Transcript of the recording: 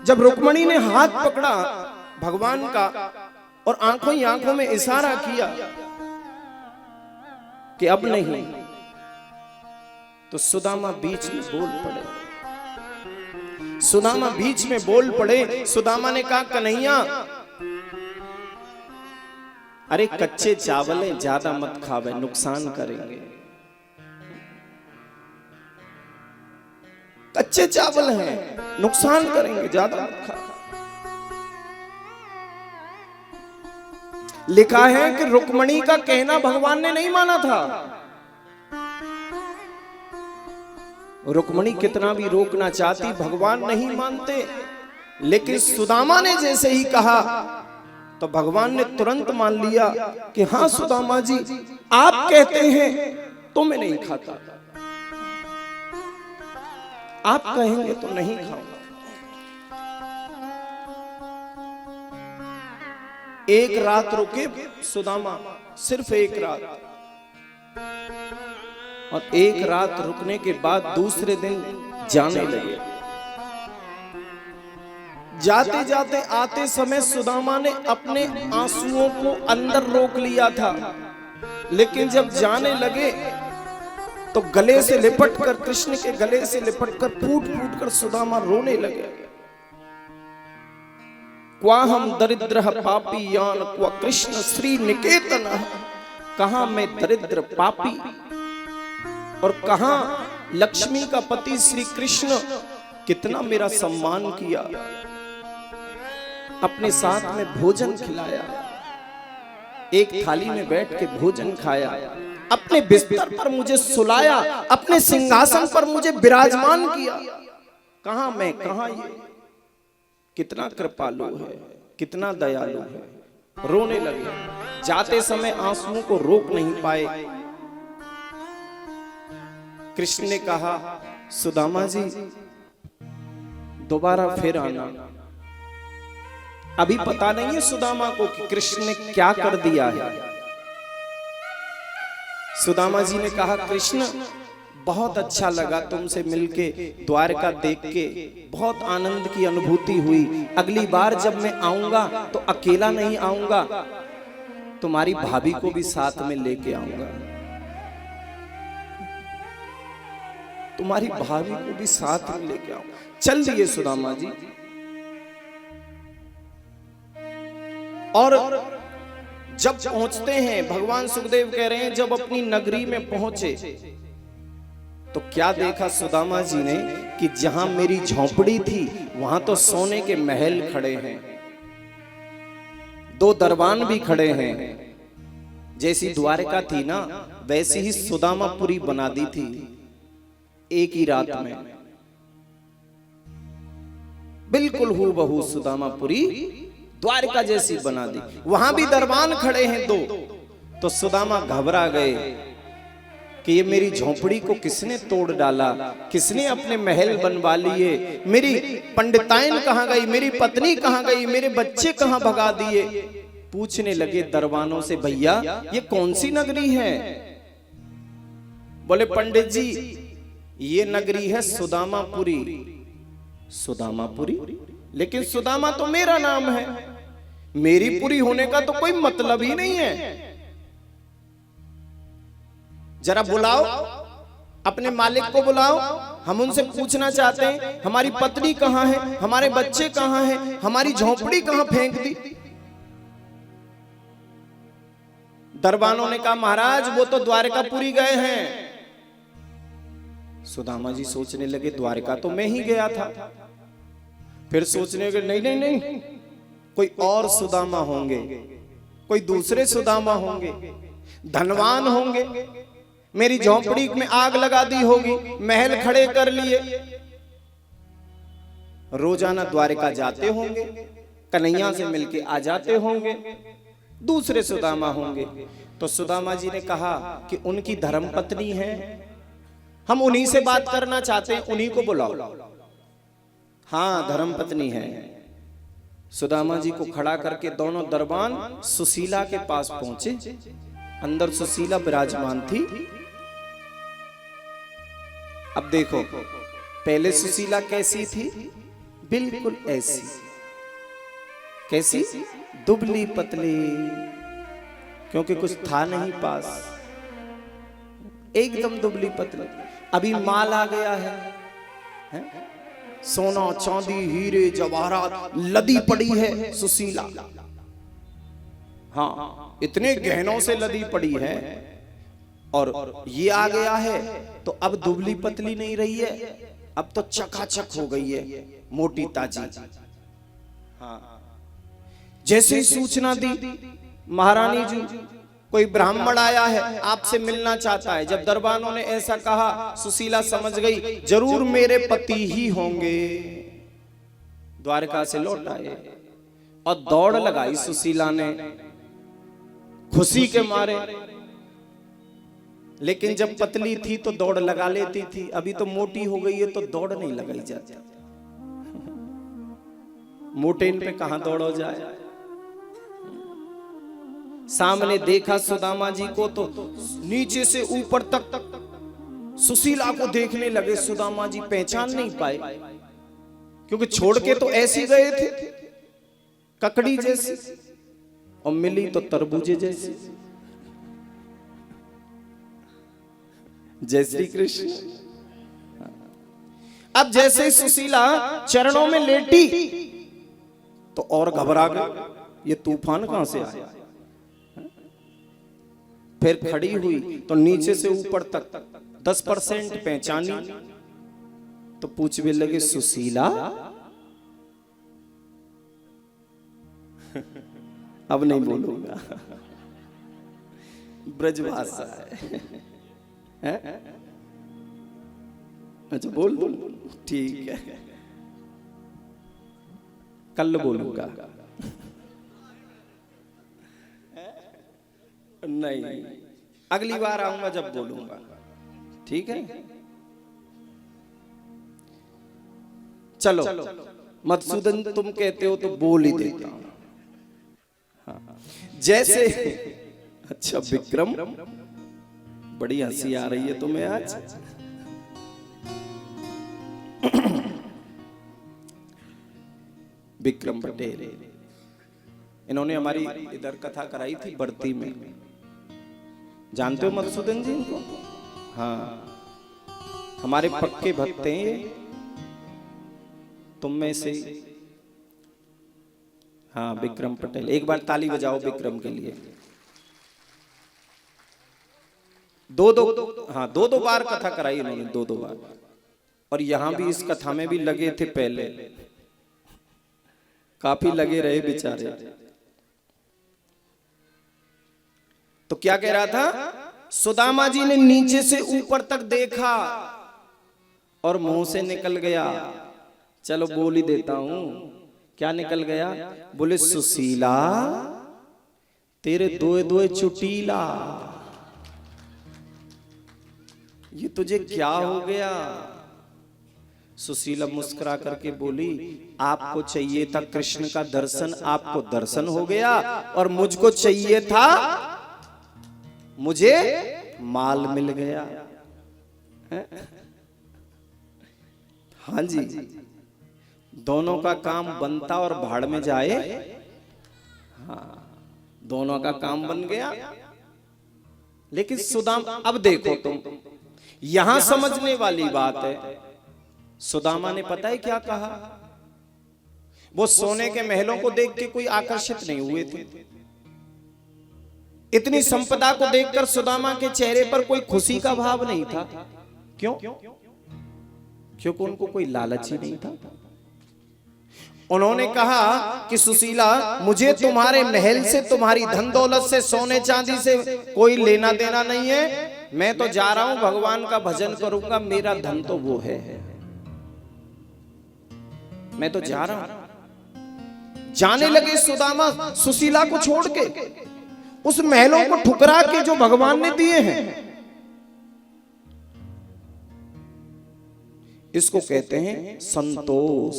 जब रुक्मणी ने हाथ पकड़ा भगवान का और आंखों ही आंखों में इशारा किया कि अब नहीं, तो सुदामा बीच में बोल पड़े। सुदामा बीच में बोल पड़े। सुदामा ने कहा, कन्हैया, अरे कच्चे चावल ज्यादा मत खावे, नुकसान करेंगे। कच्चे चावल हैं, नुकसान करेंगे, ज्यादा मत खा। लिखा है कि रुक्मणी का कहना भगवान ने नहीं माना था। रुक्मणी कितना भी रोकना चाहती, भगवान नहीं मानते। लेकिन सुदामा ने जैसे ही कहा तो भगवान ने तुरंत मान लिया कि हाँ सुदामा जी, आप कहते हैं तो मैं नहीं खाता, आप कहेंगे तो नहीं खाऊंगा। एक रात रुके सुदामा, सिर्फ एक रात, और एक रात रुकने के बाद दूसरे दिन जाने लगे। जाते जाते आते समय सुदामा ने अपने आंसुओं को अंदर रोक लिया था, लेकिन जब जाने लगे तो गले से लिपट कर, कृष्ण के गले से लिपट कर फूट फूट कर सुदामा रोने लगे। क्वा हम दरिद्र पापी यान, क्वा कृष्ण श्री निकेतन। कहां मैं दरिद्र पापी और कहां लक्ष्मी का पति श्री कृष्ण, कितना मेरा सम्मान किया, अपने साथ में भोजन खिलाया, एक थाली में बैठ के भोजन खाया, अपने बिस्तर पर मुझे सुलाया, अपने सिंहासन पर मुझे विराजमान किया। कहां मैं, कहां ये, कितना कृपालु है, कितना दयालु है। रोने लगे। जाते समय आंसुओं को रोक नहीं पाए। कृष्ण ने कहा, सुदामा जी दोबारा फिर आना। अभी पता नहीं है सुदामा को कि कृष्ण ने क्या कर दिया है। सुदामा जी ने कहा, कृष्ण बहुत अच्छा लगा तुमसे मिलके, द्वारका देख के बहुत आनंद की अनुभूति हुई। अगली बार जब मैं आऊंगा तो अकेला नहीं आऊंगा, तुम्हारी भाभी को भी साथ में लेके आऊंगा, तुम्हारी भाभी को भी साथ में लेके आऊंगा। चल दिए सुदामा जी। और जब पहुंचते हैं, भगवान सुखदेव कह रहे हैं, जब अपनी नगरी में पहुंचे तो क्या देखा सुदामा जी ने कि जहां मेरी झोंपड़ी थी वहां तो सोने के महल खड़े हैं, दो दरबान भी खड़े हैं। जैसी द्वारका थी ना, वैसी ही सुदामापुरी बना दी थी एक ही रात में, बिल्कुल हूबहू सुदामापुरी द्वारका जैसी बना दी। वहां भी दरबान खड़े हैं दो। तो सुदामा घबरा गए कि ये मेरी झोंपड़ी को किसने तोड़ डाला, किसने अपने महल बनवा लिए, मेरी पंडिताइन कहां गई, मेरी पत्नी कहां गई, मेरे बच्चे कहां भगा दिए। पूछने लगे दरबानों से, भैया ये कौन सी नगरी है? बोले, पंडित जी ये नगरी है सुदामापुरी। सुदामापुरी? लेकिन सुदामा तो मेरा नाम है, मेरी पुरी होने का तो कोई मतलब ही नहीं है। जरा बुलाओ, अपने मालिक को बुलाओ, हम उनसे पूछना चाहते हैं हमारी पत्नी कहां है, हमारे बच्चे कहां हैं, हमारी झोंपड़ी कहां फेंक दी। दरबानों ने कहा, महाराज वो तो द्वारकापुरी गए हैं। सुदामा जी सोचने लगे, द्वारका तो मैं ही गया था। फिर सोचने लगे, नहीं नहीं नहीं, कोई और सुदामा होंगे, कोई दूसरे सुदामा होंगे, धनवान होंगे, मेरी झोंपड़ी में आग लगा दी होगी, महल खड़े कर लिए, रोजाना द्वारका जाते होंगे, कन्हैया से मिलके आ जाते होंगे, दूसरे सुदामा होंगे। तो सुदामा जी ने कहा कि उनकी धर्मपत्नी है, हम उन्हीं से बात करना चाहते हैं, उन्हीं को बुलाओ। हाँ धर्मपत्नी है। सुदामा जी को खड़ा करके दोनों दरबान सुशीला के पास पहुंचे। अंदर सुशीला विराजमान थी। अब देखो, पहले सुशीला कैसी थी? बिल्कुल ऐसी। कैसी? दुबली पतली, क्योंकि कुछ था नहीं पास, एकदम दुबली पतली। अभी माल आ गया है? सोना चांदी हीरे जवाहरात लदी पड़ी है सुशीला। हाँ, इतने गहनों से लदी पड़ी है, और ये आ गया है तो अब दुबली पतली नहीं रही है, अब तो चकाचक हो गई है, मोटी ताजी। हाँ, जैसे ही सूचना दी महारानी जी, कोई ब्राह्मण आया है आपसे मिलना चाहता है। जब दरबानों ने ऐसा कहा, सुशीला समझ गई जरूर मेरे पति ही होंगे। द्वारका से लौट आए और दौड़ लगाई सुशीला ने खुशी के मारे। लेकिन जब पतली थी तो दौड़ लगा लेती थी, अभी तो मोटी हो गई है तो दौड़ नहीं लगाई जाती। मोटे इन पे कहां दौड़ हो जाए। सामने देखा सुदामा जी को तो नीचे से ऊपर तक सुशीला को देखने लगे। सुदामा जी पहचान नहीं पाए, क्योंकि छोड़ के तो ऐसी गए थे ककड़ी जैसी, और मिली तो तरबूजे जैसी। जय श्री कृष्ण। अब जैसे ही सुशीला चरणों में लेटी तो और घबरा गए, ये तूफान कहां से आया। फिर खड़ी हुई तो नीचे से ऊपर तक 10% पहचानी, तो पूछने लगे सुशीला। अब नहीं बोलूंगा, ब्रजभाषा है। अच्छा बोल दो, ठीक है, कल बोलूंगा। नहीं, अगली बार आऊंगा जब बोलूंगा, ठीक है। चलो मधुसूदन, तुम कहते हो तो बोल ही देता हूं। हाँ। जैसे अच्छा विक्रम, बड़ी हंसी आ रही है तुम्हें आज। विक्रम पटेल, इन्होंने हमारी इधर कथा कराई थी बरती में। जानते हो मधुसूदन जी इनको? हाँ, हमारे पक्के भक्त हैं तुम में से। हाँ, विक्रम पटेल, एक बार ताली बजाओ विक्रम के लिए। दो बार कथा कराई इन्होंने, दो बार। और यहां भी इस कथा में भी लगे थे पहले, काफी लगे रहे बेचारे। तो क्या कह रहा था? सुदामा जी ने नीचे से ऊपर तक देखा और मुंह से निकल गया। चलो बोल ही देता हूं, क्या निकल गया? बोले सुशीला तेरे दोए दोए चुटीला, ये तुझे क्या हो गया? सुशीला मुस्कुरा करके बोली, आपको चाहिए था कृष्ण का दर्शन, आपको दर्शन हो गया, और मुझको चाहिए था, मुझे माल मिल गया। हाँ जी, दोनों का काम बनता और भाड़ में जाए। हाँ, दोनों का काम बन गया। लेकिन सुदामा, अब देखो तुम, यहां समझने वाली बात है। सुदामा ने पता है क्या कहा? वो सोने के महलों को देख के कोई आकर्षित नहीं हुए थे। इतनी संपदा को देखकर सुदामा के चेहरे पर कोई खुशी का भाव नहीं था। क्यों? क्योंकि उनको कोई लालच ही नहीं था। उन्होंने कहा कि सुशीला, मुझे तुम्हारे महल से, तुम्हारी धन दौलत से, सोने चांदी से कोई लेना देना नहीं है। मैं तो जा रहा हूं, भगवान का भजन करूंगा, मेरा धन तो वो है, मैं तो जा रहा हूं। जाने लगे सुदामा सुशीला को छोड़ के, उस महलों को ठुकरा के जो भगवान ने दिए हैं। इसको कहते हैं संतोष।